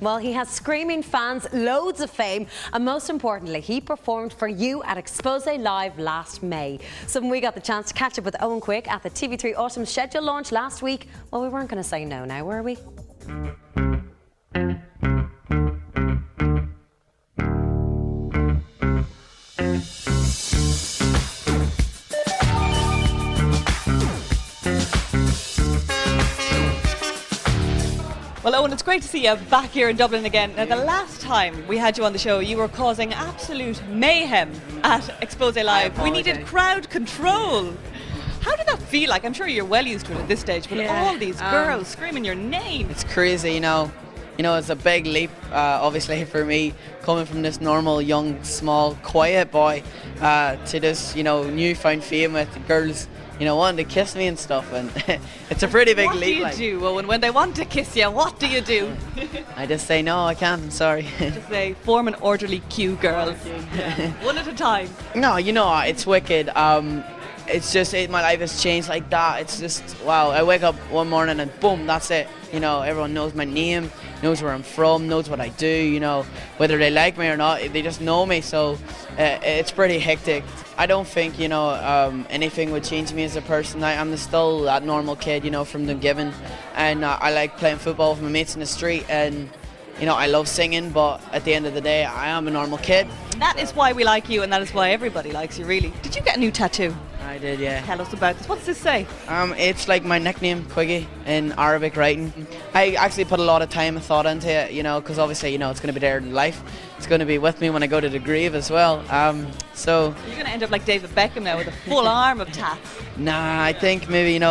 Well, he has screaming fans, loads of fame, and most importantly, he performed for you at Xpose Live last May. So when we got the chance to catch up with Eoghan Quigg at the TV3 Autumn Schedule launch last week, well, we weren't going to say no now, were we? Well, Eoghan, it's great to see you back here in Dublin again. Now, the last time we had you on the show, you were causing absolute mayhem at Xpose Live. We needed crowd control. How did that feel like? I'm sure you're well used to it at this stage, but all these girls screaming your name. It's crazy, you know. It's a big leap, obviously, for me, coming from this normal, young, small, quiet boy to this, newfound fame with girls, wanting to kiss me and stuff, and it's a pretty big leap. What do you do, Owen, when they want to kiss you? What do you do? I just say, no, I can't, I'm sorry. Just say, form an orderly queue, girls. One at a time. No, it's wicked. It's just, my life has changed like that. It's just, wow, I wake up one morning and boom, that's it. Everyone knows my name, knows where I'm from, knows what I do, whether they like me or not, they just know me, so it's pretty hectic. I don't think, anything would change me as a person. I'm still that normal kid, from the given, and I like playing football with my mates in the street, and I love singing, but at the end of the day, I am a normal kid. That is why we like you, and that is why everybody likes you, really. Did you get a new tattoo? I did, yeah. Tell us about this. What does this say? It's like my nickname, Quiggy, in Arabic writing. I actually put a lot of time and thought into it, because obviously, it's going to be there in life. It's going to be with me when I go to the grave as well. So you're going to end up like David Beckham now with a full arm of tats. Nah, I think maybe,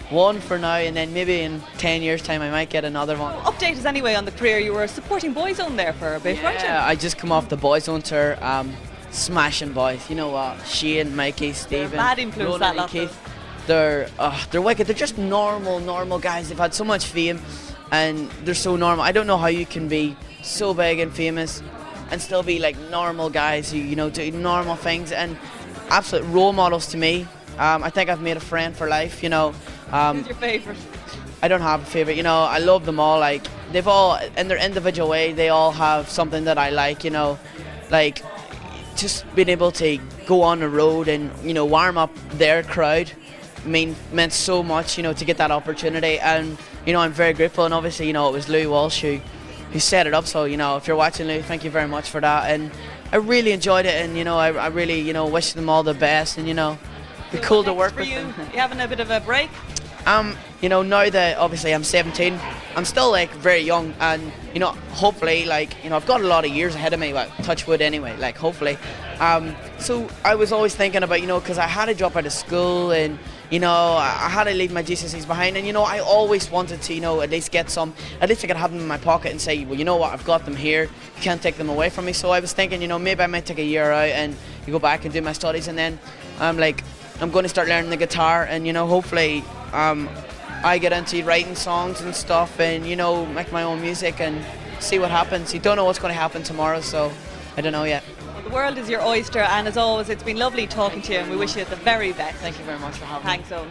one for now, and then maybe in 10 years' time I might get another one. Well, update us anyway on the career. You were supporting Boyzone there for a bit, weren't you? Yeah, I just come off the Boyzone tour. Smashing boys, you know what? Shane, Mikey, Stephen, bad influence, Ronan, and Keith. They're wicked. They're just normal guys. They've had so much fame, and they're so normal. I don't know how you can be so big and famous and still be like normal guys who do normal things, and absolute role models to me. I think I've made a friend for life. Who's your favourite? I don't have a favourite. I love them all. Like, they've all, in their individual way, they all have something that I like. Like, just being able to go on the road and warm up their crowd meant so much, to get that opportunity, and I'm very grateful. And obviously, it was Louis Walsh who set it up, so if you're watching, Louis, thank you very much for that. And I really enjoyed it, and I really wish them all the best, and be cool to work with them. You having a bit of a break? Now that obviously I'm 17, I'm still like very young, and hopefully, I've got a lot of years ahead of me, touch wood anyway, hopefully. So I was always thinking about, because I had to drop out of school, and I had to leave my GCSEs behind, and I always wanted to at least get some, at least I could have them in my pocket and say, well, you know what, I've got them here, you can't take them away from me. So I was thinking, maybe I might take a year out and go back and do my studies, and then I'm going to start learning the guitar, and hopefully I get into writing songs and stuff, and make my own music and see what happens. You don't know what's going to happen tomorrow, so I don't know yet. Well, the world is your oyster, and as always, it's been lovely talking to you, and we wish you the very best. Thank you very much for having me. Thanks, Owen.